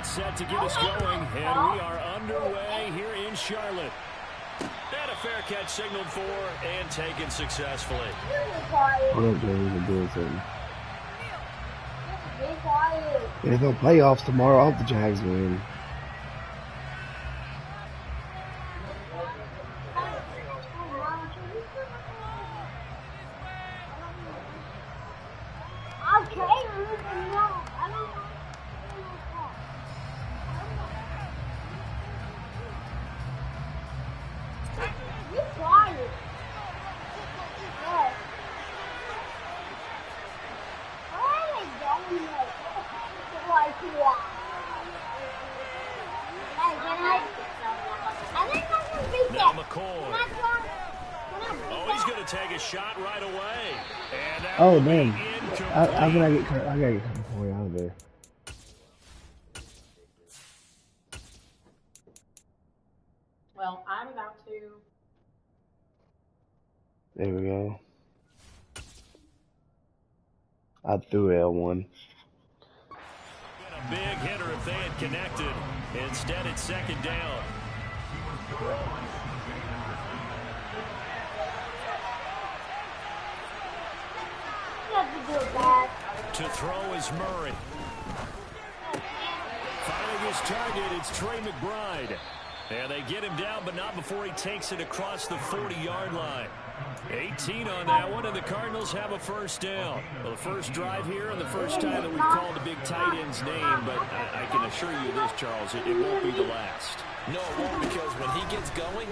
timeout set to get us going, and we are underway here in Charlotte. And a fair catch signaled for and taken successfully. There's no playoffs tomorrow. I hope the Jags win. Now McCoy. Oh, he's going to take a shot right away. And oh, man. I gotta get Corey out of there. Well, I'm about to. There we go. I threw L1. A big hitter if they had connected. Instead, it's second down. To throw is Murray. Finding his target, it's Trey McBride. And they get him down, but not before he takes it across the 40-yard line. 18 on that one, and the Cardinals have a first down. Well, the first drive here and the first time that we've called a big tight end's name, but I can assure you this, Charles, it won't be the last. No, it won't, because when he gets going,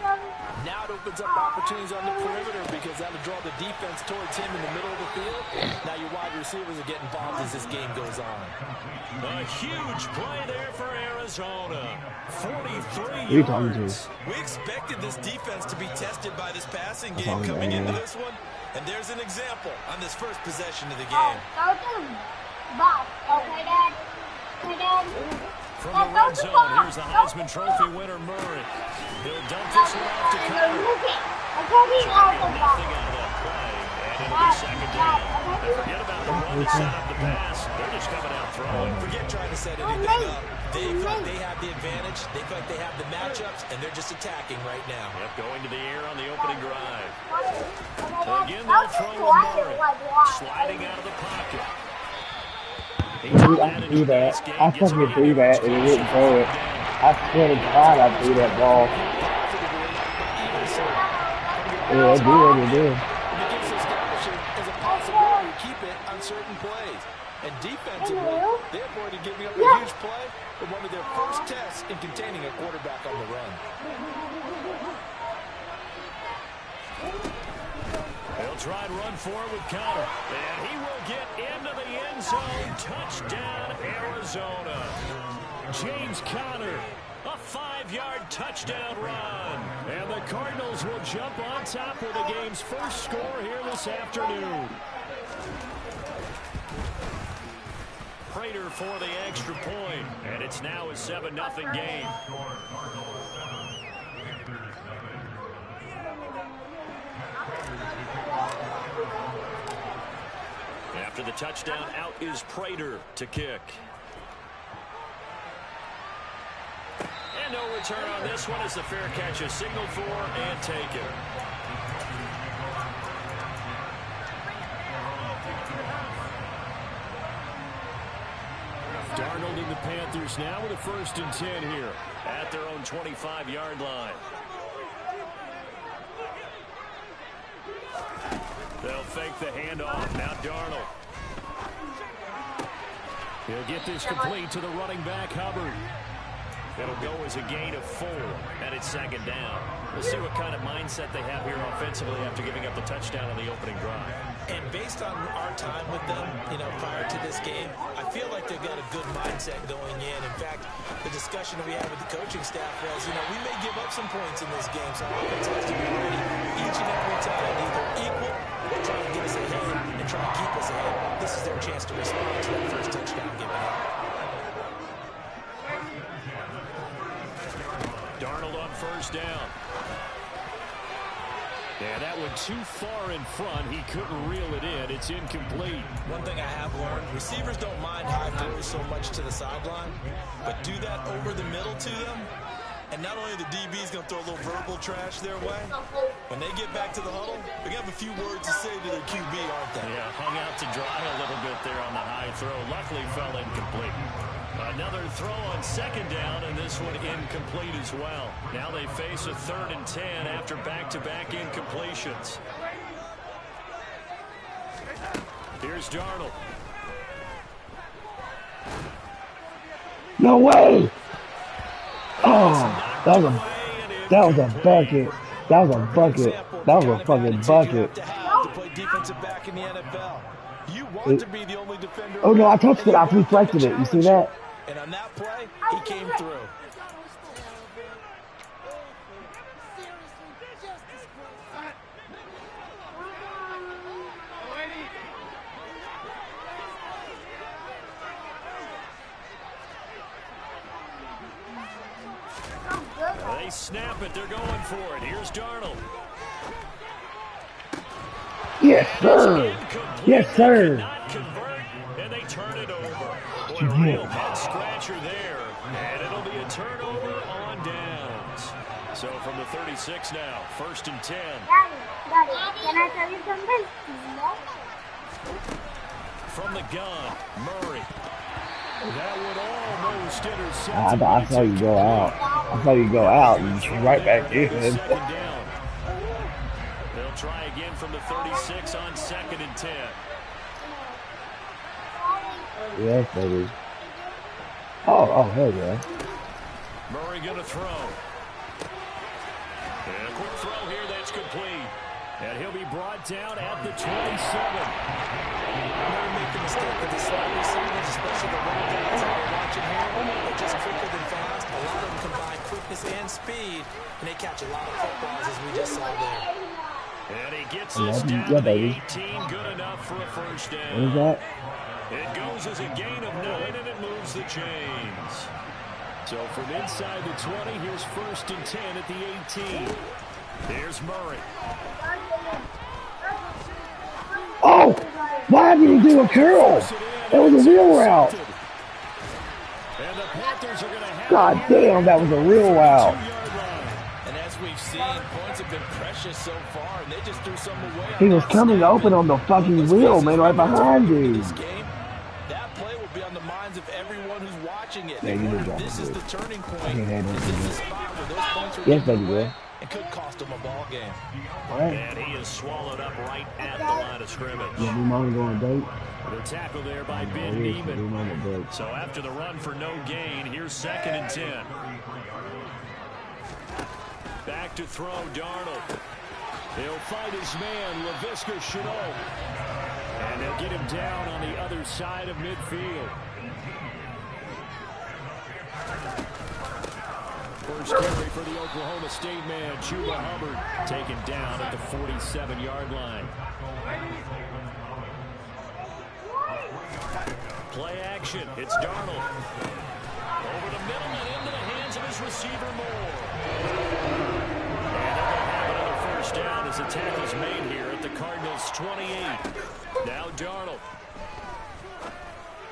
now it opens up opportunities on the perimeter because that'll draw the defense towards him in the middle of the field. Now your wide receivers are getting involved as this game goes on. A huge play there for Arizona. 43 yards. We expected this defense to be tested by this passing game coming into this one, and there's an example on this first possession of the game. Okay, Dad. Okay, Dad. From the red zone, here's the Heisman Trophy winner, Murray. He'll dump this one off to Carter. Nothing out of that play, and it'll be second down. And forget about the run to set up the pass. They're just coming out throwing. Forget trying to set anything up. They feel like they have the advantage. They feel like they have the matchups, and they're just attacking right now. Yep, going to the air on the opening drive. Again, they'll throw with Murray. Sliding out of the pocket. Dude, I threw that. I fucking threw that and it didn't throw it. I swear to God I threw that ball. Yeah, it did. It gets established as a possibility to keep it on certain plays. And defensively, they avoided giving up a huge play with one of their first tests in containing a quarterback on the run. They'll try and run forward with Carter. And he will get into the end zone. Touchdown, Arizona. James Conner, a 5-yard touchdown run. And the Cardinals will jump on top with the game's first score here this afternoon. Prater for the extra point. And it's now a 7-0 game. After the touchdown, out is Prater to kick. And no return on this one as the fair catch is signaled for and taken. Darnold and the Panthers now with a 1st and 10 here at their own 25-yard line. They'll fake the handoff. Now Darnold. He'll get this complete to the running back, Hubbard. It'll go as a gain of 4, and it's second down. We'll see what kind of mindset they have here offensively after giving up the touchdown on the opening drive. And based on our time with them, prior to this game, I feel like they've got a good mindset going in. In fact, the discussion we had with the coaching staff was, we may give up some points in this game, so our offense has to be ready each and every time, either equal or try to get us ahead and try to keep us ahead. This is their chance to respond to that first touchdown given up. Darnold on 1st down. Yeah, that went too far in front. He couldn't reel it in. It's incomplete. One thing I have learned, receivers don't mind high throws so much to the sideline, but do that over the middle to them, and not only the DB's going to throw a little verbal trash their way, when they get back to the huddle, they're going to have a few words to say to their QB, aren't they? Yeah, hung out to dry a little bit there on the high throw. Luckily fell incomplete. Another throw on second down, and this one incomplete as well. Now they face a 3rd and 10 after back-to-back incompletions. Here's Darnold. No way! Oh, that was a bucket. That was a bucket. That was a fucking bucket. To play defensive back in the NFL. You want to be the only defender. Oh no, I touched it. I reflected it. You see that? And on that play, he came through. They snap it. They're going for it. Here's Darnold. Yes, sir. Yes, sir. Not convert, and they turn it over. Boy, a real head scratcher there, and it'll be a turnover on downs. So from the 36 now, 1st and 10. Daddy, can I tell you something? From the gun, Murray. That would almost intercept. I saw you go out. I saw you go out and you're right back in. Second down. They'll try again from the 36 on 2nd and 10. Yes, baby. Oh, hell yeah. Murray going to throw. And a quick throw here that's complete. And he'll be brought down at the 27. Never make the mistake with the slot receivers, especially the run guys that we're watching here. They're just quicker than fast. A lot of them combine quickness and speed, and they catch a lot of footballs, as we just saw there. And he gets this down to the 18. Good enough for a first down. What is that? It goes as a gain of 9, and it moves the chains. So from inside the 20, here's 1st and 10 at the 18. Here's Murray. Oh! Why did he do a curl? That was a real route. And the Panthers are going to have God damn, that was a real route. And as we've seen, points have been precious so far, and they just threw some away. He was coming open on the fucking wheel, man, right behind you. That play will be on the minds of everyone who's watching it. Yeah, you did drop This is it. the turning point. I can't handle This is the it. spot where those points are Yes, baby given girl. away. It could cost them a ball game. All right. And he is swallowed up right at the line of scrimmage. Yeah, we might go on a date. The tackle there by Oh, Ben we Neiman. might on a date. So after the run for no gain, here's 2nd and 10. Back to throw, Darnold. He'll fight his man, Laviska Shenault. And they'll get him down on the other side of midfield. First carry for the Oklahoma State man, Chuba Hubbard, taken down at the 47-yard line. Play action. It's Darnold. Over the middle and into the hands of his receiver, Moore. And they're going to have another first down as the tackle's made here at the Cardinals' 28. Now Darnold.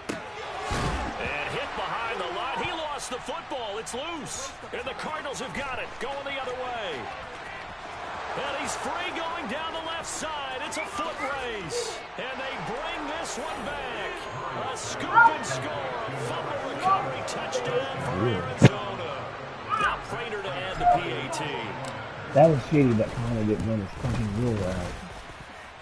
And hit behind the line. He lost the football. It's loose. And the Cardinals have got it. Going the other way. And he's free going down the left side. It's a foot race. And they bring this one back. A scoop and score. Fumble recovery touchdown for Arizona. Now Prater to add the PAT. That was shitty that Connor didn't run his fucking wheel route.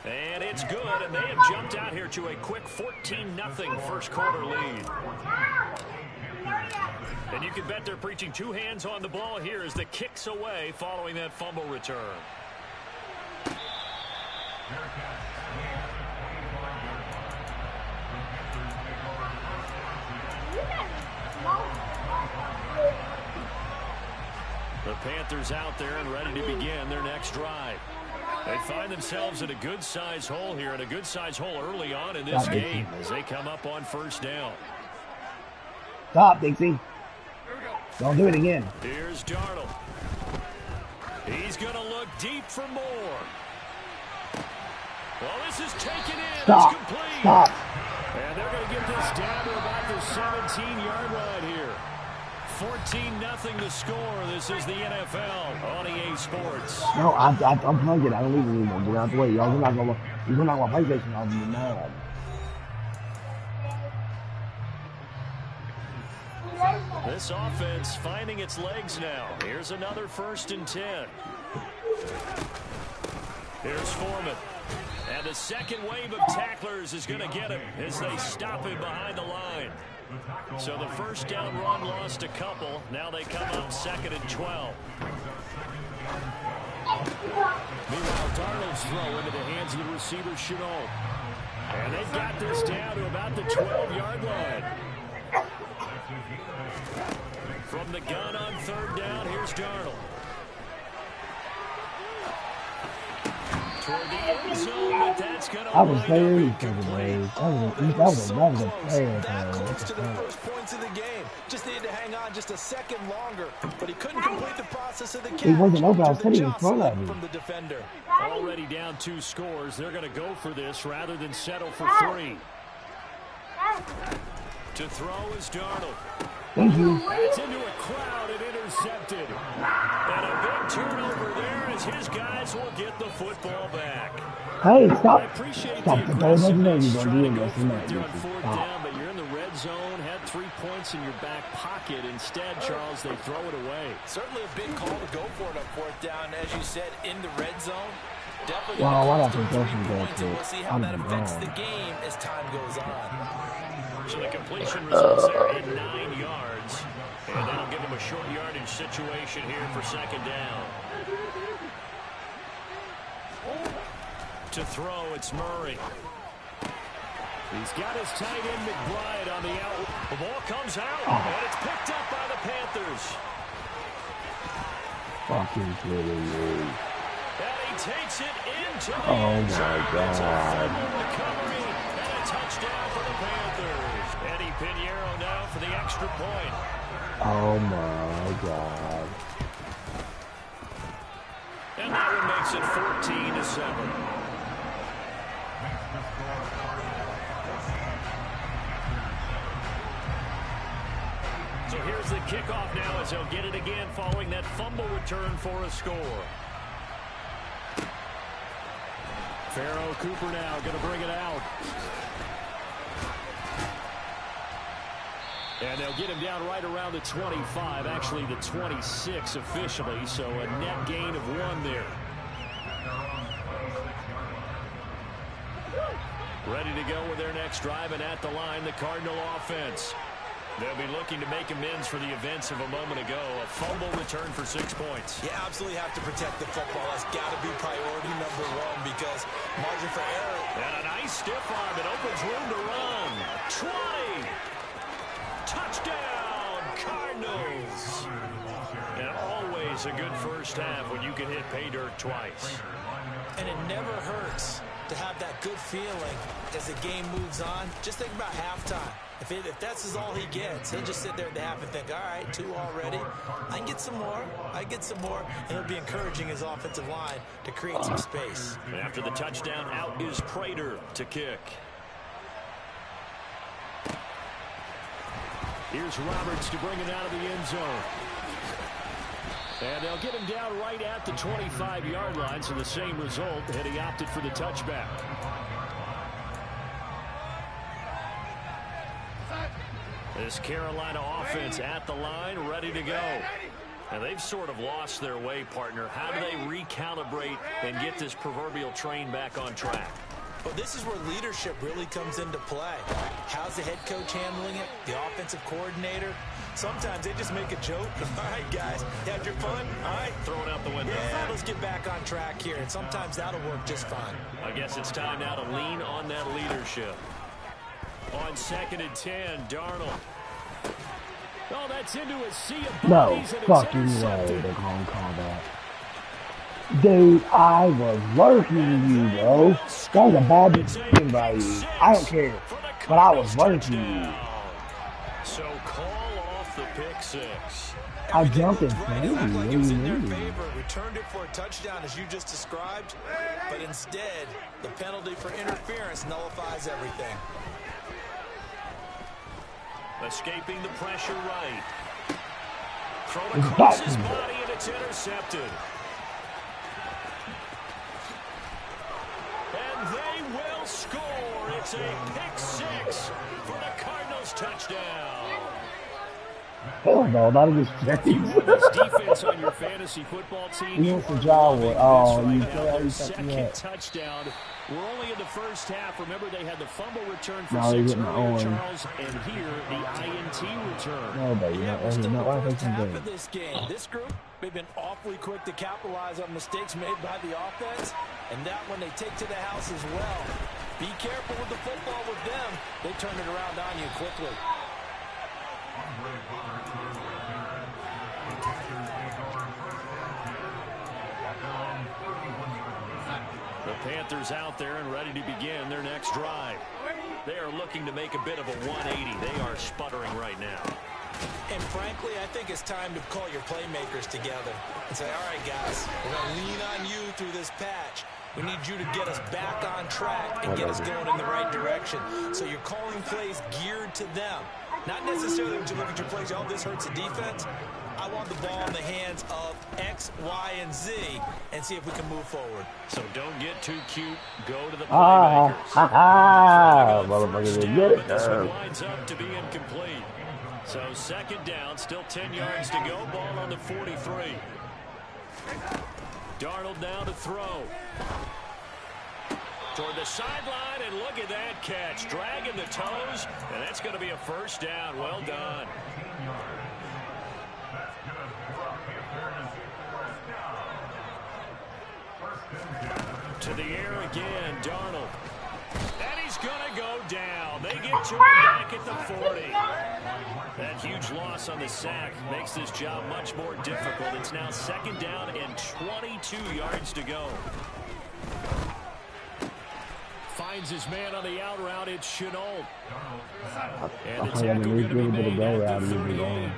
And it's good, and they have jumped out here to a quick 14-0 first quarter lead. And you can bet they're preaching two hands on the ball here as the kick's away following that fumble return. The Panthers out there and ready to begin their next drive. They find themselves in a good-sized hole here, and a good-sized hole early on in this game as they come up on first down. Stop, Dixie. Don't do it again. Here's Darnold. He's going to look deep for more. Well, this is taken in. Stop. It's complete. Stop. And they're going to get this down to about the 17-yard line here. 14-0 to score. This is the NFL on EA Sports. No, I'm plugging it. I don't need it anymore. Get out the way. Y'all, we're not going to PlayStation. I'll be mad. This offense finding its legs now. Here's another 1st and 10. Here's Foreman. And the second wave of tacklers is going to get him as they stop him behind the line. So the first down run lost a couple. Now they come up 2nd and 12. Meanwhile, Darnold's throw into the hands of the receiver, Shenault. And they've got this down to about the 12-yard line. From the gun on 3rd down, here's Darnold. Toward the end zone, but that's going to I was very incomplete. that was a prayer. That close to the first points of the game. Just needed to hang on just a second longer, but he couldn't complete the process of the catch. He wasn't open. I was sitting in front of him. From the defender. Already down 2 scores. They're going to go for this rather than settle for 3. To throw is Darnold. Thank you. That's into a crowd and intercepted. And a big turnover there as his guys will get the football back. Hey, stop. I appreciate Stop. the Don't aggressiveness you're trying to doing go this. for it there on Stop. 4th down, but you're in the red zone, had 3 points in your back pocket. Instead, Charles, they throw it away. Certainly a big call to go for it on 4th down, as you said, in the red zone. Definitely Wow, why not going to possession go points, to and it? we'll see how I'm that affects wrong. the game as time goes on. So the completion results there at 9 yards. And that'll give them a short yardage situation here for 2nd down. To throw, it's Murray. He's got his tight end McBride on the out. The ball comes out, and it's picked up by the Panthers. Fucking kidding me. And he takes it into the Oh end zone. my It's a God. fumble recovery and a touchdown for the Panthers. Eddie Pinheiro now for the extra point. Oh my God. And that one makes it 14-7. So here's the kickoff now as they'll get it again following that fumble return for a score. Pharaoh Cooper now going to bring it out. And they'll get him down right around the 25, actually the 26 officially, so a net gain of 1 there. Ready to go with their next drive, and at the line, the Cardinal offense. They'll be looking to make amends for the events of a moment ago. A fumble return for 6 points. You absolutely have to protect the football. That's got to be priority number 1 because margin for error. And a nice stiff arm. It opens room to run. 20. Touchdown, Cardinals. And always a good first half when you can hit pay dirt twice. And it never hurts to have that good feeling as the game moves on. Just think about halftime. If that's all he gets, he'll just sit there at the half and think, all right, 2 already. I can get some more. I get some more. And it'll be encouraging his offensive line to create some space. And after the touchdown, out is Prater to kick. Here's Roberts to bring it out of the end zone. And they'll get him down right at the 25-yard line, so the same result, and he opted for the touchback. This Carolina offense at the line, ready to go. And they've sort of lost their way, partner. How do they recalibrate and get this proverbial train back on track? Well, this is where leadership really comes into play. How's the head coach handling it? The offensive coordinator? Sometimes they just make a joke. All right, guys, you had your fun? All right. Throw it out the window. Yeah, let's get back on track here. And sometimes that'll work just fine. I guess it's time now to lean on that leadership. On 2nd and 10, Darnold. Oh, that's into a sea of No bodies, and it's fucking way intercepted. they're gonna call that. Dude, I was working you, bro. That was a bad decision by you. I don't care. But I was working you. So call off the pick pick six. I jumped in Right, crazy. it looked like it was in their Really? favor. Returned it for a touchdown, as you just described. But instead, the penalty for interference nullifies everything. Escaping the pressure right. Thrown across his body, and it's intercepted. And they will score. It's a pick six for the Cardinals touchdown. Hell no, not in this game. This defense on your fantasy football team, He you wants are to job loving with. this Oh, right you now. tell Their you second touchdown. We're only in the first half. Remember, they had the fumble return for No, he 6 didn't earlier, own. Charles, and here the INT return. No, baby, Yeah, no, we're still in no, the I first think half he's of this game. This group, they've been awfully quick to capitalize on mistakes made by the offense, and that one they take to the house as well. Be careful with the football with them. They turn it around on you quickly. The Panthers out there and ready to begin their next drive. They are looking to make a bit of a 180. They are sputtering right now. And frankly, I think it's time to call your playmakers together and say, all right, guys, we're going to lean on you through this patch. We need you to get us back on track and get us going in the right direction. So you're calling plays geared to them. Not necessarily when you look at your plays, oh, this hurts the defense. I want the ball in the hands of X, Y, and Z and see if we can move forward. So don't get too cute. Go to the Ah, playmakers. ha, ha. Trying to Motherfucker first didn't down, get it. but this one winds up to be incomplete. So second down, still 10 yards to go. Ball on the 43. Darnold now to throw. Toward the sideline, and look at that catch. Dragging the toes, and that's going to be a first down. Well done. To the air again, Darnold. And he's going to go down. They get to him back at the 40. That huge loss on the sack makes this job much more difficult. It's now second down and 22 yards to go. Finds his man on the out route. It's Shenault. And the tackle going to be made at the 38.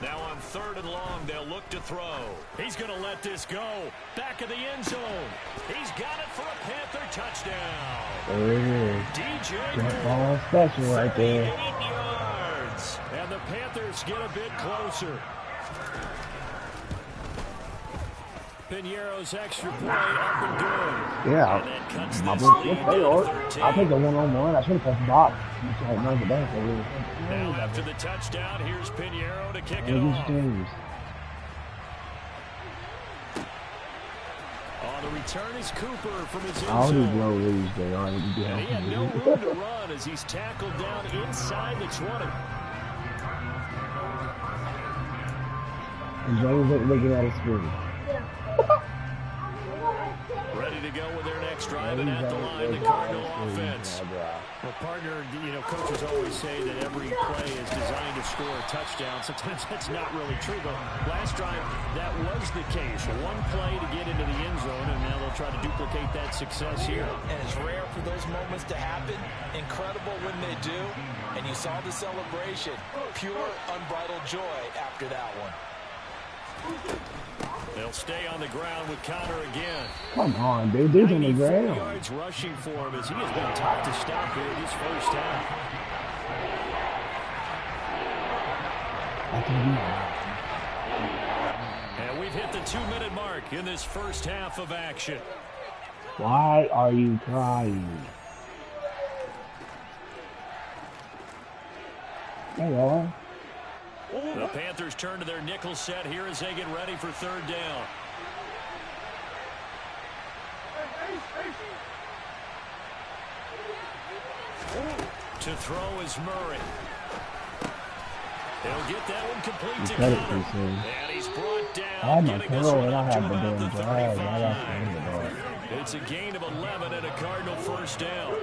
Now on third and long, they'll look to throw. He's going to let this go. Back of the end zone. He's got it for a Panther touchdown. There it is. DJ That Moore, ball special right 38 there. yards. And the Panthers get a bit closer. Piñeiro's extra play up and good. Yeah. And that cuts My this boy, lead yes, down they to are. 13. I'll take the one-on-one. I should have pressed box. You tried to knock it back. Now after the touchdown, here's Piñeiro to kick it Look off. at these. On the return is Cooper from his end All these zone. low leads, they are. And he had no room to run as he's tackled down inside the 20. And James ain't looking at his screen. Ready to go with their next drive, and at the line, the Cardinal offense. Well, partner, you know, coaches always say that every play is designed to score a touchdown. Sometimes that's not really true, but last drive, that was the case. One play to get into the end zone, and now they'll try to duplicate that success here. And it's rare for those moments to happen. Incredible when they do. And you saw the celebration. Pure, unbridled joy after that one. They'll stay on the ground with Connor again. Come on, dude. Dude's on the 94 ground. yards rushing for him as he has been tough to stop here this first half. And we've hit the 2-minute mark in this first half of action. Why are you crying? There you are. The Panthers turn to their nickel set here as they get ready for third down. To throw is Murray. He'll get that one complete to cut it Connor. too soon. And he's brought down. I had my getting this curl one and I up to had the about damn the drag. I got 35. the ball. It's a gain of 11 and a Cardinal first down.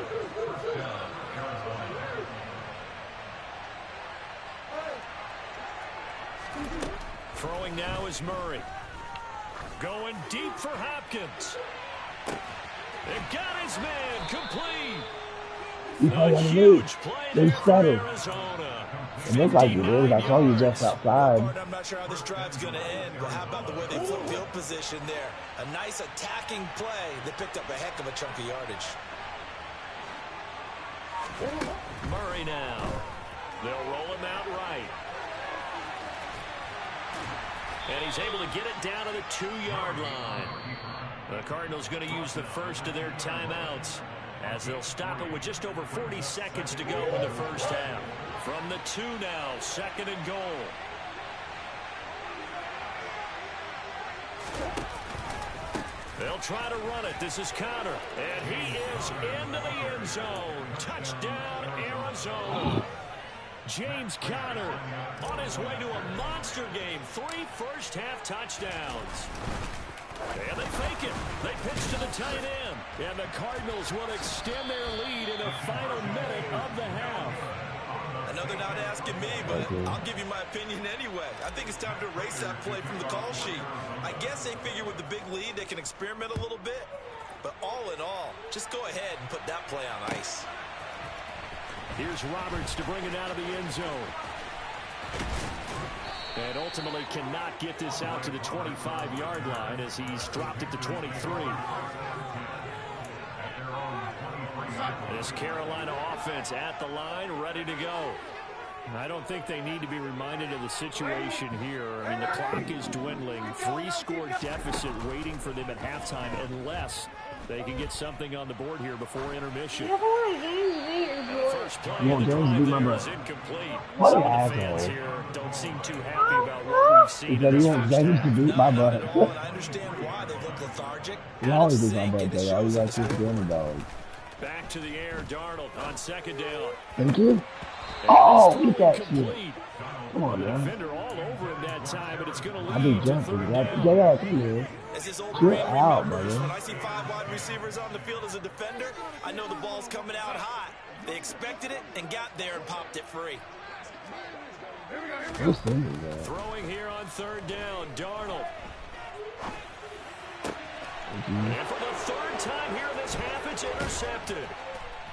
Throwing now is Murray. Going deep for Hopkins. They got his man complete. You play A on the huge move. play They there for settle. Arizona. It looks like it is. I saw you just outside. I'm not sure how this drive's going to end, but how about the way they flip field position there? A nice attacking play. They picked up a heck of a chunk of yardage. Murray now. They'll roll him out right. And he's able to get it down to the 2-yard line. The Cardinals going to use the first of their timeouts as they'll stop it with just over 40 seconds to go in the first half. From the 2 now, 2nd and goal. They'll try to run it. This is Conner. And he is into the end zone. Touchdown, Arizona. James Conner on his way to a monster game. 3 first-half touchdowns. And they fake it. They pitch to the tight end. And the Cardinals will extend their lead in the final minute of the half. Another not asking me, but I'll give you my opinion anyway. I think it's time to erase that play from the call sheet. I guess they figure with the big lead they can experiment a little bit. But all in all, just go ahead and put that play on ice. Here's Roberts to bring it out of the end zone. And ultimately cannot get this out to the 25-yard line as he's dropped it to 23. This Carolina offense at the line, ready to go. I don't think they need to be reminded of the situation here. I mean, the clock is dwindling. 3-score deficit waiting for them at halftime unless they can get something on the board here before intermission. First play You want James to beat my butt? Incomplete. What Some an of the fans asshole. here don't seem too happy about what we've seen. He said he wants James to beat my butt. I understand why they look lethargic. He always beats my butt, though. All you guys just the underdog. Back to the air, Darnold on 2nd down. Thank you. And Oh, it's eat that complete. shit. Come on, The man. defender all over him that time, but it's going to I be lead to jumping. 3rd Like, down. yeah, come here. As his old Get brain out, remembers, brother. when I see 5 wide receivers on the field as a defender, I know the ball's coming out hot. They expected it and got there and popped it free. What's in there? Throwing here on 3rd down, Darnold. Thank you. And for the 3rd time here in this half, it's intercepted.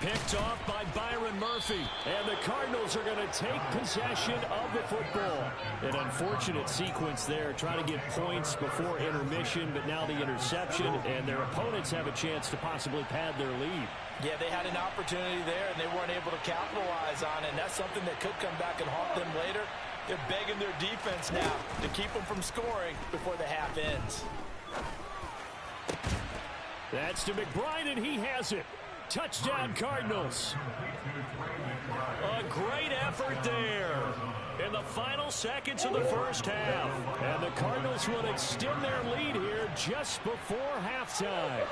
Picked off by Byron Murphy. And the Cardinals are going to take possession of the football. An unfortunate sequence there, trying to get points before intermission, but now the interception, and their opponents have a chance to possibly pad their lead. Yeah, they had an opportunity there, and they weren't able to capitalize on it, and that's something that could come back and haunt them later. They're begging their defense now to keep them from scoring before the half ends. That's to McBride, and he has it. Touchdown, Cardinals. A great effort there in the final seconds of the first half. And the Cardinals will extend their lead here just before halftime.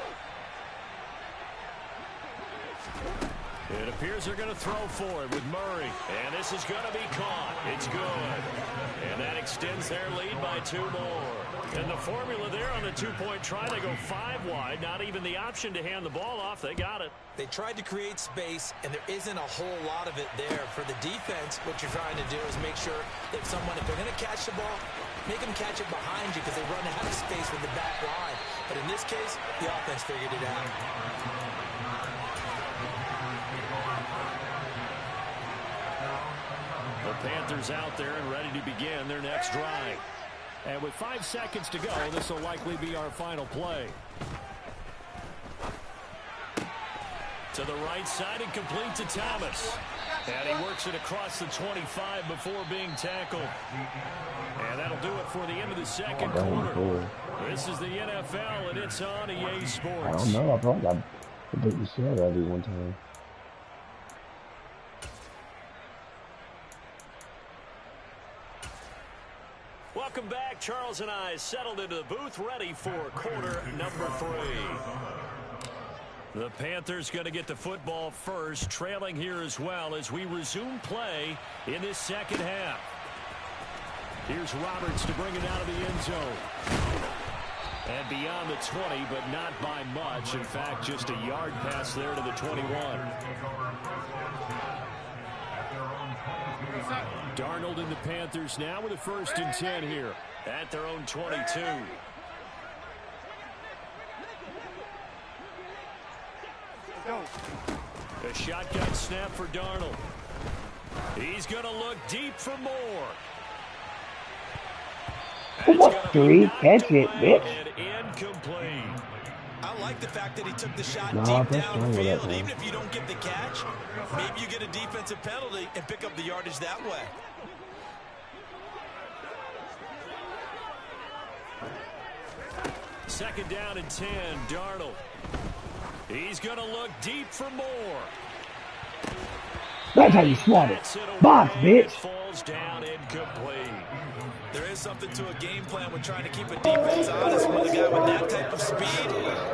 It appears they're going to throw for it with Murray. And this is going to be caught. It's good. And that extends their lead by 2 more. And the formula there on the 2-point try, they go 5 wide. Not even the option to hand the ball off. They got it. They tried to create space, and there isn't a whole lot of it there. For the defense, what you're trying to do is make sure that if they're going to catch the ball, make them catch it behind you because they run out of space with the back line. But in this case, the offense figured it out. The Panthers out there and ready to begin their next drive. And with 5 seconds to go, this will likely be our final play. To the right side and complete to Thomas. And he works it across the 25 before being tackled. And that'll do it for the end of the second quarter. This is the NFL, and it's on EA Sports. I don't know. I probably got to beat the shit out of you one time. Welcome back. Charles and I settled into the booth, ready for quarter number 3. The Panthers going to get the football first, trailing here as well as we resume play in this second half. Here's Roberts to bring it out of the end zone. And beyond the 20, but not by much. In fact, just a yard pass there to the 21. Darnold and the Panthers now with a 1st and 10 here at their own 22. A shotgun snap for Darnold. He's going to look deep for more. What 3? Catch it, bitch. Incomplete. I like the fact that he took the shot deep downfield. Even if you don't get the catch, maybe you get a defensive penalty and pick up the yardage that way. Second down and 10, Darnold. He's going to look deep for more. That's how you swat it. Box, bitch. Falls down incomplete. There is something to a game plan with trying to keep a defense honest. With a guy with that type of speed,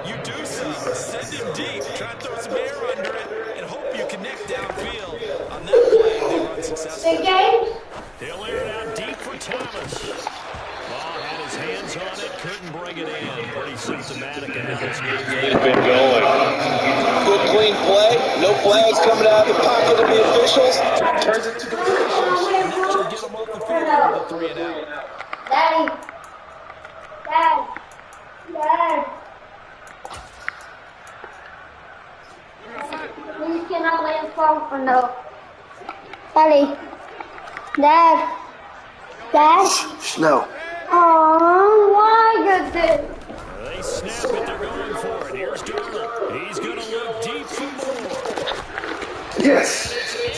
you do some. Send him deep. Try to throw some air under it and hope you connect downfield. On that play, they were unsuccessful. He'll air it out deep for Thomas. Ball had his hands on it, couldn't bring it in. Pretty symptomatic in this game. He's been going. Good clean play. No flags coming out of the pocket of the officials. Turns it to completion. And that should get him off the field with a 3 and out. Daddy. Dad. Please cannot land phone for no. Daddy. Dad. No. Oh, why you this? They snap it, they're going for it. Here's Darnold. He's going to look deep for more. Yes.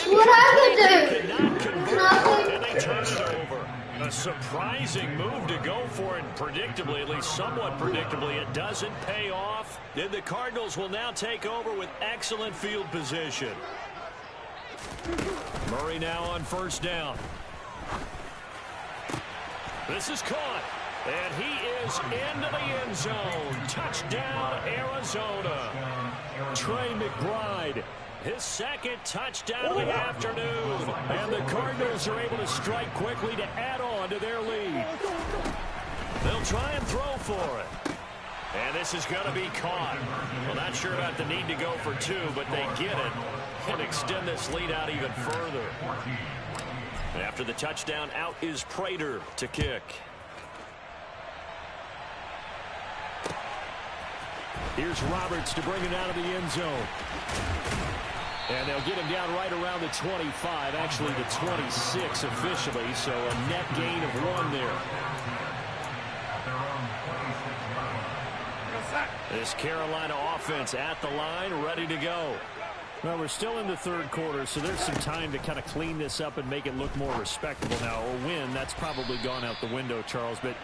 What I could do? Cannot convert, Nothing. and they turn it over. A surprising move to go for it, and predictably, at least somewhat predictably, it doesn't pay off. Then the Cardinals will now take over with excellent field position. Murray now on first down. This is caught, and he is into the end zone. Touchdown, Arizona. Trey McBride, his second touchdown of the afternoon. And the Cardinals are able to strike quickly to add on to their lead. They'll try and throw for it. And this is going to be caught. Well, not sure about the need to go for 2, but they get it and extend this lead out even further. After the touchdown, out is Prater to kick. Here's Roberts to bring it out of the end zone. And they'll get him down right around the 25, actually the 26 officially, so a net gain of 1 there. This Carolina offense at the line, ready to go. Well, we're still in the third quarter, so there's some time to kind of clean this up and make it look more respectable now. A win, that's probably gone out the window, Charles, but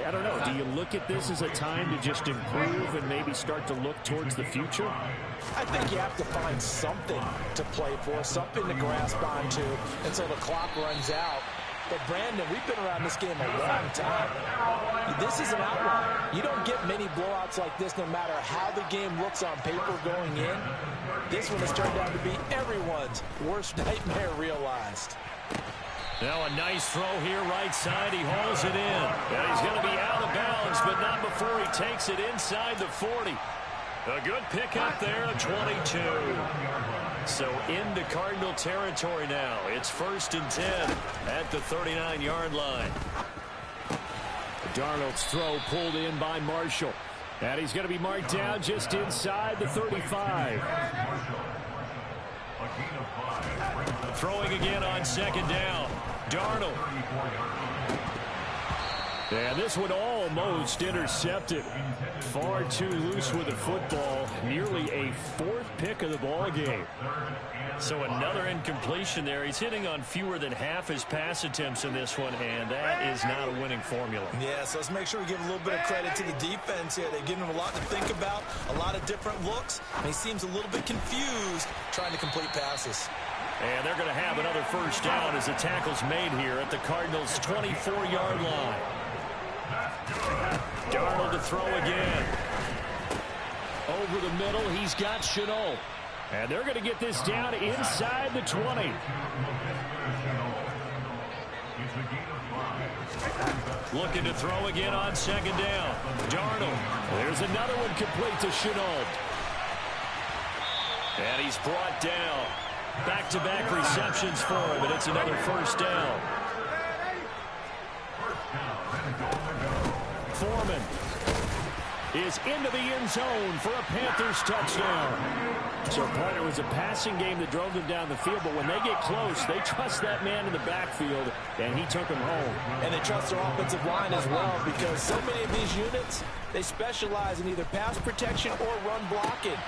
I don't know. Do you look at this as a time to just improve and maybe start to look towards the future? I think you have to find something to play for, something to grasp onto until the clock runs out. But, Brandon, we've been around this game a long time. This is an outlier. You don't get many blowouts like this no matter how the game looks on paper going in. This one has turned out to be everyone's worst nightmare realized. Now a nice throw here right side. He hauls it in. And he's going to be out of bounds, but not before he takes it inside the 40. A good pickup there, 22. So into Cardinal territory now. It's 1st and 10 at the 39-yard line. Darnold's throw pulled in by Marshall. And he's going to be marked down just inside the 35. Throwing again on second down. Darnold. And this one almost intercepted. Far too loose with the football. Nearly a 4th pick of the ball game. So another incompletion there. He's hitting on fewer than half his pass attempts in this one, and that is not a winning formula. Yeah, so let's make sure we give a little bit of credit to the defense here. They've given him a lot to think about, a lot of different looks, and he seems a little bit confused trying to complete passes. And they're going to have another first down as the tackle's made here at the Cardinals' 24-yard line. Darnold to throw again. Over the middle, he's got Shenault. And they're going to get this down inside the 20. Looking to throw again on second down. Darnold. There's another one complete to Shenault. And he's brought down. Back-to-back receptions for him, and it's another first down. Foreman. is into the end zone for a Panthers touchdown. So, partner, it was a passing game that drove them down the field, but when they get close, they trust that man in the backfield, and he took them home. And they trust their offensive line as well, because so many of these units, they specialize in either pass protection or run blocking.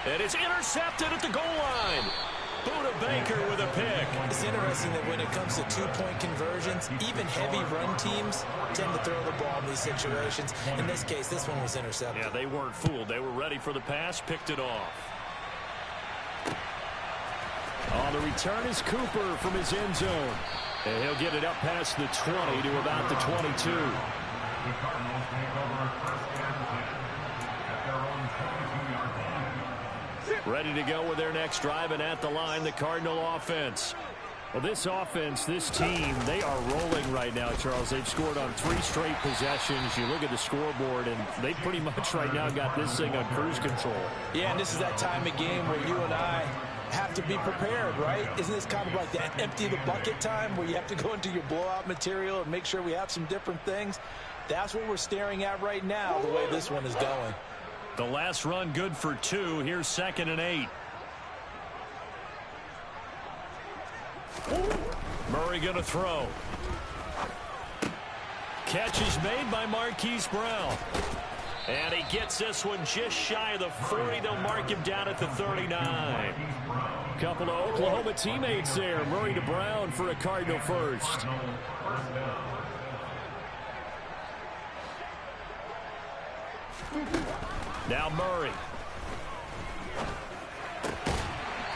And it's intercepted at the goal line. Buda Baker with a pick. It's interesting that when it comes to two-point conversions, even heavy run teams tend to throw the ball in these situations. In this case, this one was intercepted. Yeah, they weren't fooled. They were ready for the pass, picked it off. On the return is Cooper from his end zone. And he'll get it up past the 20 to about the 22. Ready to go with their next drive, and at the line, the Cardinal offense. Well, this offense, this team, they are rolling right now, Charles. They've scored on 3 straight possessions. You look at the scoreboard, and they pretty much right now got this thing on cruise control. Yeah, and this is that time of game where you and I have to be prepared, right? Isn't this kind of like that empty the bucket time where you have to go into your blowout material and make sure we have some different things? That's what we're staring at right now, the way this one is going. The last run good for 2. Here's 2nd and 8. Murray going to throw. Catch is made by Marquise Brown. And he gets this one just shy of the 40. They'll mark him down at the 39. Couple of Oklahoma teammates there. Murray to Brown for a Cardinal first. Now Murray.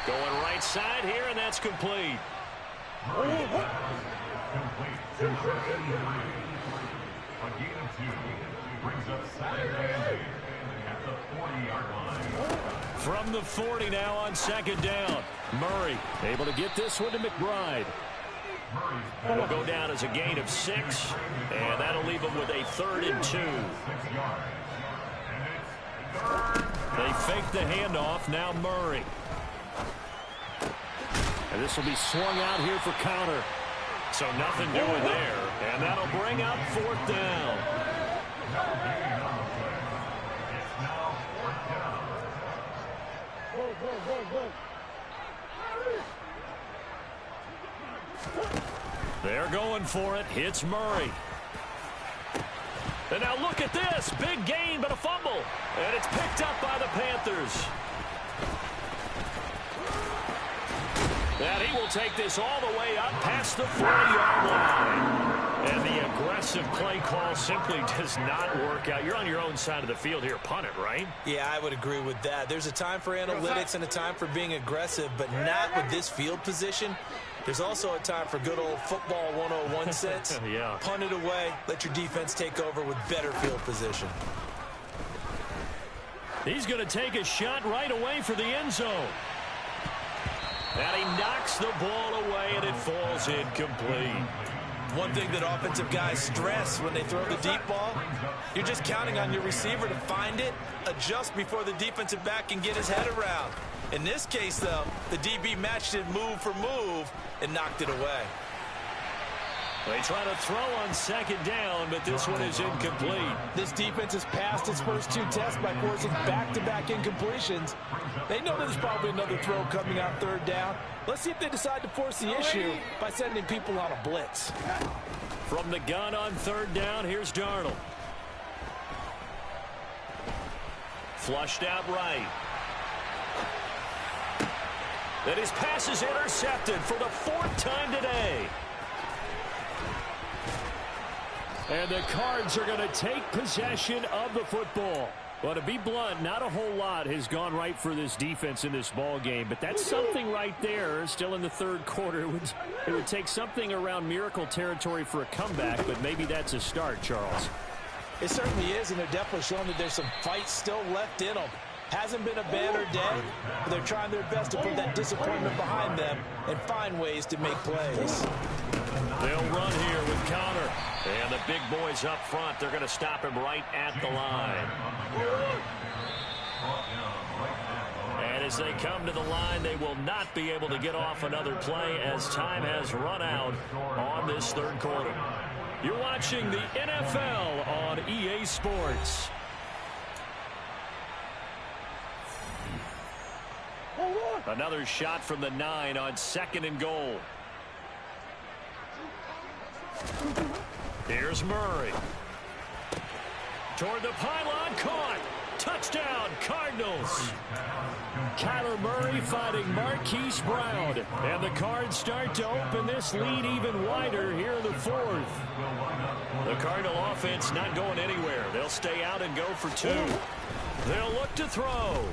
Going right side here, and that's complete. From the 40 now on 2nd down. Murray able to get this one to McBride. Will go down as a gain of 6, and that'll leave him with a 3rd and 2. They fake the handoff. Now Murray. And this will be swung out here for counter. So nothing doing there. And that'll bring up 4th down. They're going for it. Hits Murray. And now look at this. Big gain, but a fumble. And it's picked up by the Panthers. And he will take this all the way up past the 40-yard line. And the aggressive play call simply does not work out. You're on your own side of the field here. Punt it, right? Yeah, I would agree with that. There's a time for analytics and a time for being aggressive, but not with this field position. There's also a time for good old football 101 sense. Yeah. Punt it away. Let your defense take over with better field position. He's going to take a shot right away for the end zone. And he knocks the ball away, and it falls incomplete. One thing that offensive guys stress when they throw the deep ball, you're just counting on your receiver to find it, adjust before the defensive back can get his head around. In this case, though, the DB matched it move for move and knocked it away. They try to throw on 2nd down, but this one is incomplete. This defense has passed its first 2 tests by forcing back-to-back incompletions. They know there's probably another throw coming out 3rd down. Let's see if they decide to force the issue by sending people on a blitz. From the gun on 3rd down, here's Darnold. Flushed out right. Then his pass is intercepted for the 4th time today. And the Cards are going to take possession of the football. Well, to be blunt, not a whole lot has gone right for this defense in this ball game, but that's something right there. Still in the 3rd quarter, it would take something around miracle territory for a comeback, but maybe that's a start, Charles. It certainly is, and they're definitely showing that there's some fight still left in them. Hasn't been a banner day, but they're trying their best to put that disappointment behind them and find ways to make plays. They'll run here with counter. And the big boys up front, they're going to stop him right at the line. And as they come to the line, they will not be able to get off another play as time has run out on this 3rd quarter. You're watching the NFL on EA Sports. Another shot from the 9 on 2nd and goal. Here's Murray. Toward the pylon, caught. Touchdown, Cardinals. Kyler Murray fighting Marquise Brown. And the Cards start to open this lead even wider here in the 4th. The Cardinal offense not going anywhere. They'll stay out and go for 2. They'll look to throw.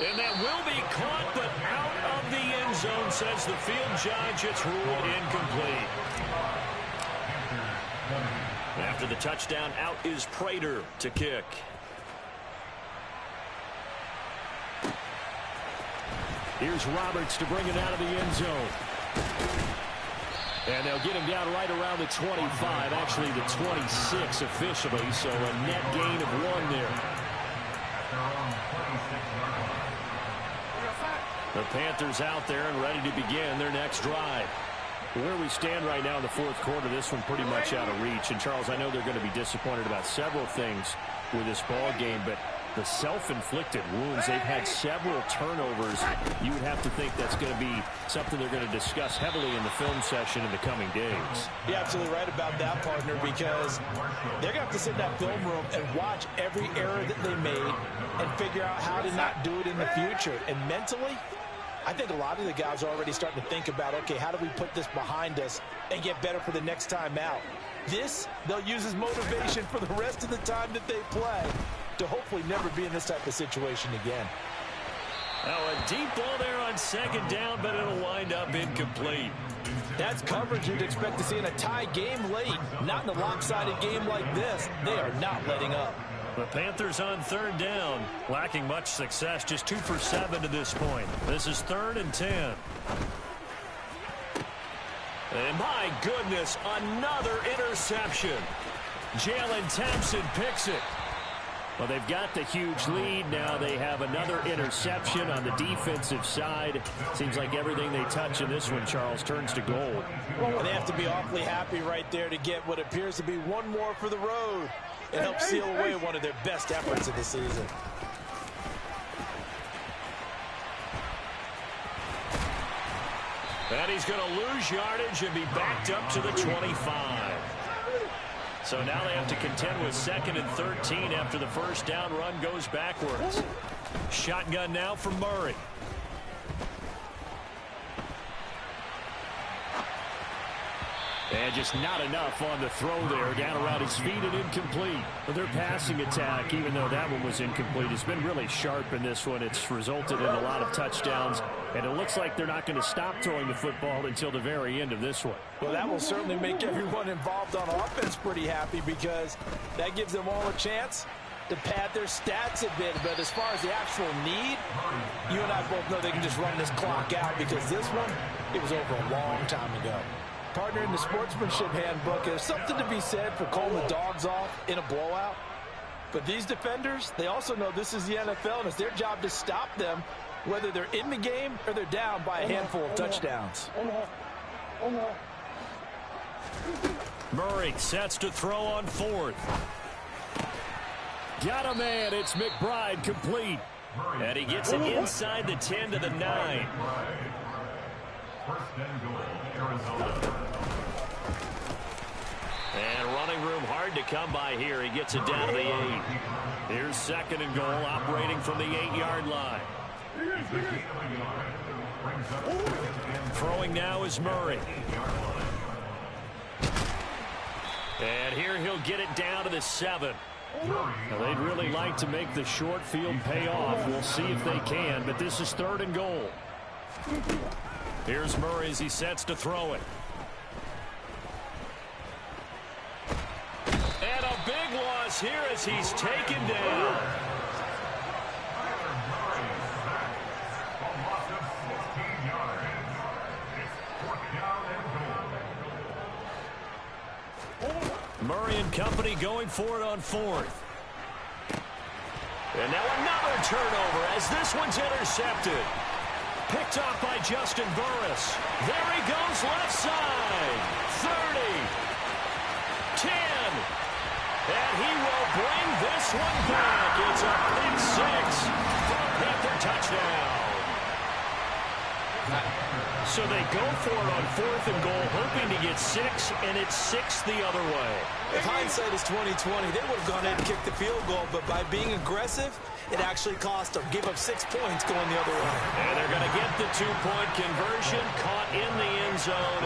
And that will be caught, but out of the end zone, says the field judge. It's ruled incomplete. After the touchdown, out is Prater to kick. Here's Roberts to bring it out of the end zone. And they'll get him down right around the 25, actually the 26 officially, so a net gain of 1 there. The Panthers out there and ready to begin their next drive. Where we stand right now in the 4th quarter, this one pretty much out of reach. And, Charles, I know they're going to be disappointed about several things with this ball game, but the self-inflicted wounds, they've had several turnovers. You would have to think that's going to be something they're going to discuss heavily in the film session in the coming days. You're absolutely right about that, partner, because they're going to have to sit in that film room and watch every error that they made and figure out how to not do it in the future. And mentally, I think a lot of the guys are already starting to think about, okay, how do we put this behind us and get better for the next time out? This, they'll use as motivation for the rest of the time that they play to hopefully never be in this type of situation again. Now a deep ball there on 2nd down, but it'll wind up incomplete. That's coverage you'd expect to see in a tie game late. Not in a lopsided game like this. They are not letting up. The Panthers on 3rd down, lacking much success, just 2 for 7 to this point. This is 3rd and 10. And my goodness, another interception. Jalen Thompson picks it. Well, they've got the huge lead. Now they have another interception on the defensive side. Seems like everything they touch in this one, Charles, turns to gold. And they have to be awfully happy right there to get what appears to be one more for the road. It helps seal away one of their best efforts of the season. And he's going to lose yardage and be backed up to the 25. So now they have to contend with 2nd and 13 after the first down run goes backwards. Shotgun now for Murray. And just not enough on the throw there. Down around his feet and incomplete. But their passing attack, even though that one was incomplete, has been really sharp in this one. It's resulted in a lot of touchdowns. And it looks like they're not going to stop throwing the football until the very end of this one. Well, that will certainly make everyone involved on offense pretty happy, because that gives them all a chance to pad their stats a bit. But as far as the actual need, you and I both know they can just run this clock out, because this one, it was over a long time ago. Partner, in the sportsmanship handbook, there's something to be said for calling the dogs off in a blowout. But these defenders, they also know this is the NFL, and it's their job to stop them, whether they're in the game or they're down by a handful of touchdowns. Murray sets to throw on 4th. Got a man. It's McBride complete. And he gets it inside the 10 to the 9. And running room hard to come by here. He gets it down to the 8. Here's 2nd and goal, operating from the 8-yard line. Throwing now is Murray. And here he'll get it down to the 7. Now, they'd really like to make the short field pay off. We'll see if they can, but this is 3rd and goal. Here's Murray as he sets to throw it. And a big loss here as he's taken down. Murray and company going for it on 4th. And now another turnover as this one's intercepted. Picked off by Justin Burris. There he goes left side. 30. 10. And he will bring this one back. It's a pick six for a Panther touchdown. So they go for it on 4th and goal, hoping to get 6, and it's 6 the other way. If hindsight is 20/20, they would have gone in and kicked the field goal, but by being aggressive, it actually cost them. Gave up 6 points going the other way. And they're going to get the 2-point conversion, caught in the end zone,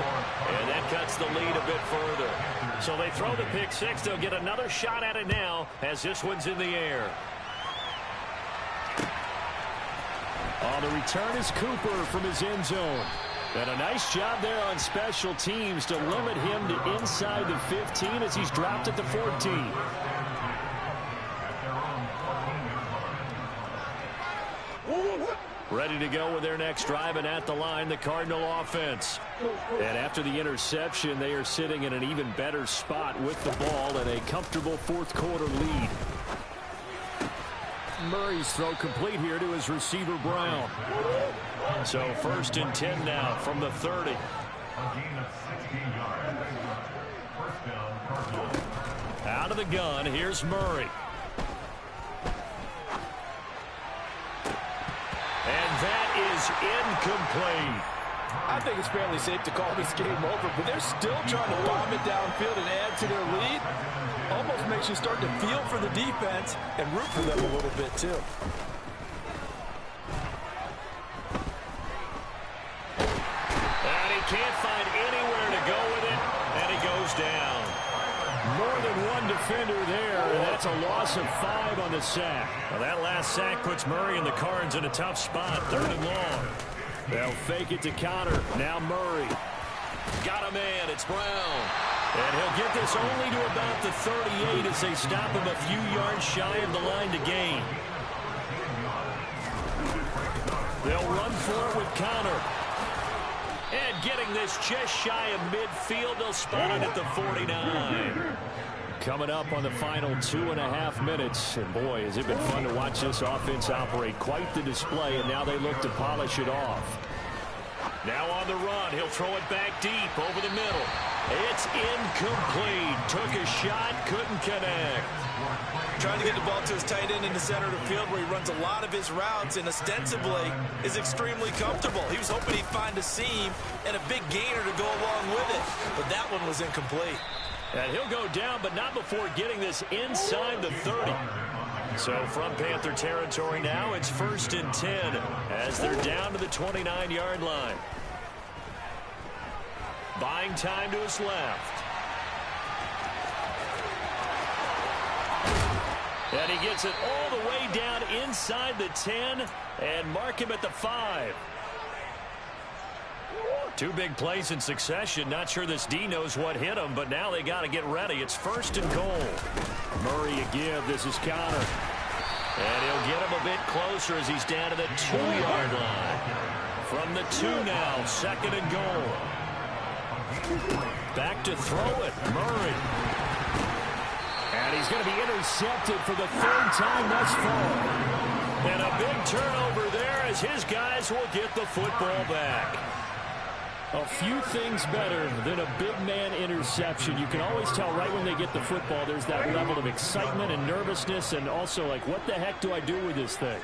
and that cuts the lead a bit further. So they throw the pick six. They'll get another shot at it now as this one's in the air. On the return is Cooper from his end zone. And a nice job there on special teams to limit him to inside the 15 as he's dropped at the 14. Ready to go with their next drive, and at the line, the Cardinal offense. And after the interception, they are sitting in an even better spot with the ball and a comfortable fourth-quarter lead. Murray's throw complete here to his receiver, Brown. So 1st and 10 now from the 30. Out of the gun, here's Murray. And that is incomplete. I think it's fairly safe to call this game over, but they're still trying to bomb it downfield and add to their lead. Almost makes you start to feel for the defense and root for them a little bit, too. And he can't find anywhere to go with it, and he goes down. More than one defender there, and that's a loss of 5 on the sack. Well, that last sack puts Murray and the Cards in a tough spot, 3rd and long. They'll fake it to Connor. Now Murray. Got a man. It's Brown. And he'll get this only to about the 38 as they stop him a few yards shy of the line to gain. They'll run for it with Connor. And getting this just shy of midfield, they'll spot it at the 49. Coming up on the final 2.5 minutes. And boy, has it been fun to watch this offense operate. Quite the display, and now they look to polish it off. Now on the run, he'll throw it back deep over the middle. It's incomplete. Took a shot, couldn't connect. Trying to get the ball to his tight end in the center of the field where he runs a lot of his routes and ostensibly is extremely comfortable. He was hoping he'd find a seam and a big gainer to go along with it, but that one was incomplete. And he'll go down, but not before getting this inside the 30. So from Panther territory now, it's 1st and 10 as they're down to the 29-yard line. Buying time to his left. And he gets it all the way down inside the 10 and mark him at the 5. 2 big plays in succession. Not sure this D knows what hit him, but now they got to get ready. It's 1st and goal. Murray a give. This is Connor. And he'll get him a bit closer as he's down to the 2-yard line. From the 2 now, 2nd and goal. Back to throw it, Murray. And he's going to be intercepted for the 3rd time thus far. And a big turnover there as his guys will get the football back. A few things better than a big man interception. You can always tell right when they get the football, there's that level of excitement and nervousness and also like, what the heck do I do with this thing?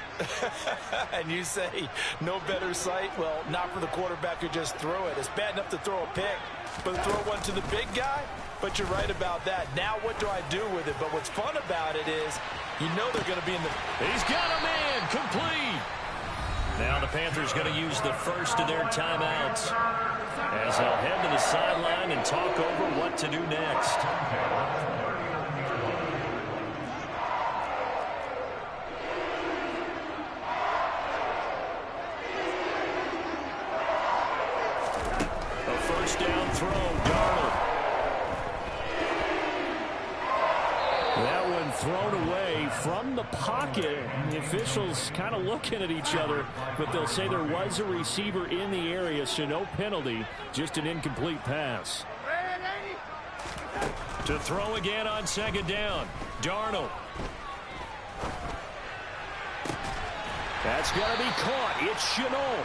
And you say, no better sight? Well, not for the quarterback who just threw it. It's bad enough to throw a pick, but to throw one to the big guy? But you're right about that. Now what do I do with it? But what's fun about it is, you know they're going to be in the... He's got a man, complete. Now the Panthers going to use the first of their timeouts as they'll head to the sideline and talk over what to do next. A first down throw, Darnold. That one thrown away from the pocket. The officials kind of looking at each other, but they'll say there was a receiver in the area, so no penalty, just an incomplete pass. To throw again on 2nd down, Darnold. That's going to be caught. It's Shenault.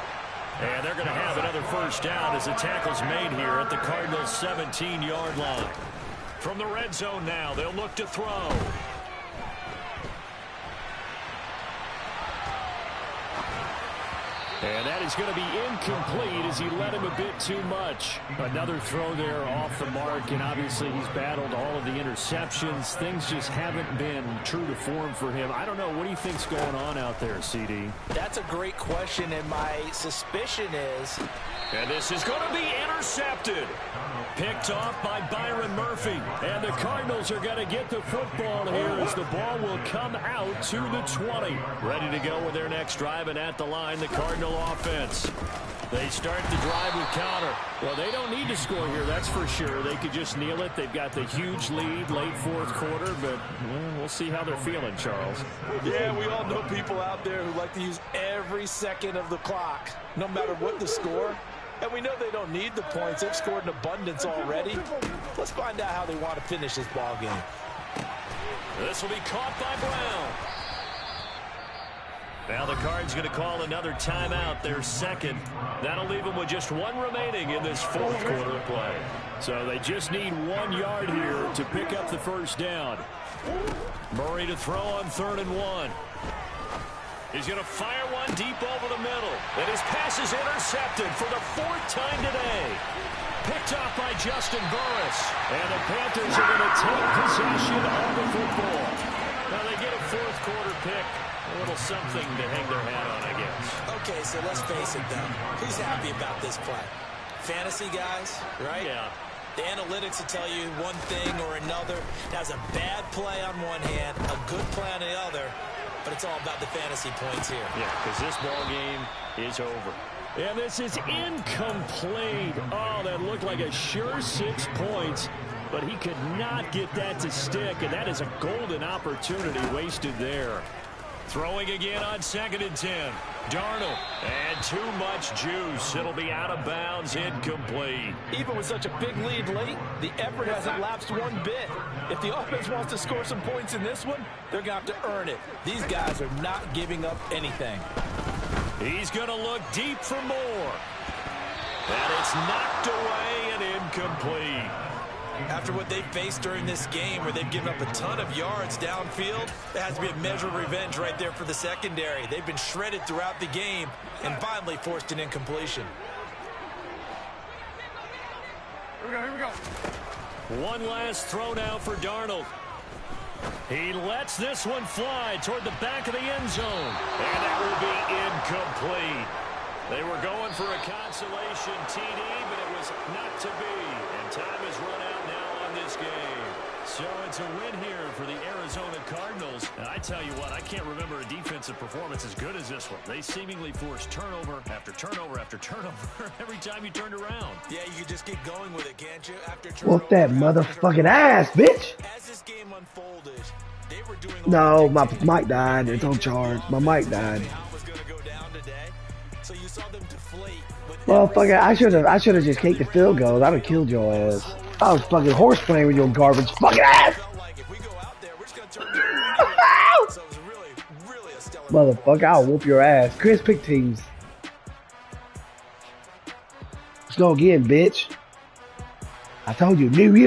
And they're going to have another first down as the tackle's made here at the Cardinals' 17-yard line. From the red zone now, they'll look to throw. is going to be incomplete as he led him a bit too much. Another throw there off the mark, and obviously he's battled all of the interceptions. Things just haven't been true to form for him. I don't know. What do you think's going on out there, CD? That's a great question, and my suspicion is... And this is going to be intercepted. Picked off by Byron Murphy. And the Cardinals are going to get the football here as the ball will come out to the 20. Ready to go with their next drive, and at the line, the Cardinal offense. They start the drive with Connor. Well, they don't need to score here, that's for sure. They could just kneel it. They've got the huge lead late fourth quarter, but we'll see how they're feeling, Charles. Yeah, we all know people out there who like to use every second of the clock, no matter what the score. And we know they don't need the points. They've scored in abundance already. Let's find out how they want to finish this ball game. This will be caught by Brown. Now the Cards going to call another timeout, their second. That'll leave them with just one remaining in this fourth quarter of play. So they just need 1 yard here to pick up the first down. Murray to throw on 3rd and 1. He's going to fire one deep over the middle. And his pass is intercepted for the 4th time today. Picked off by Justin Burris. And the Panthers are going to take possession of the football. Now they get a fourth quarter pick. A little something to hang their hat on, I guess. Okay, so let's face it, though. Who's happy about this play? Fantasy guys, right? Yeah. The analytics will tell you one thing or another. That's a bad play on one hand, a good play on the other. But it's all about the fantasy points here. Yeah, because this ball game is over. And this is incomplete. Oh, that looked like a sure 6 points. But he could not get that to stick. And that is a golden opportunity wasted there. Throwing again on 2nd and 10. Darnold. And too much juice. It'll be out of bounds, incomplete. Even with such a big lead late, the effort hasn't lapsed one bit. If the offense wants to score some points in this one, they're going to have to earn it. These guys are not giving up anything. He's going to look deep for more. And it's knocked away and incomplete. After what they've faced during this game where they've given up a ton of yards downfield, there has to be a measure of revenge right there for the secondary. They've been shredded throughout the game and finally forced an incompletion. Here we go. One last throw now for Darnold. He lets this one fly toward the back of the end zone. And that will be incomplete. They were going for a consolation TD, but it was not to be. And time has run out now on this game. So it's a win here for the Arizona Cardinals. And I tell you what, I can't remember a defensive performance as good as this one. They seemingly forced turnover after turnover after turnover every time you turned around. Yeah, you can just keep going with it, can't you? After turnover, Whoop that motherfucking ass, bitch! As this game unfolded, they were doing No, my mic died. It's on charge. My mic died. So you saw them deflate. Motherfucker, I should have just kicked the field goal. I'd have killed your ass. I was fucking horse playing with your garbage fucking ass. Motherfucker, I'll whoop your ass. Chris, pick teams. Let's go again, bitch. I told you, new you.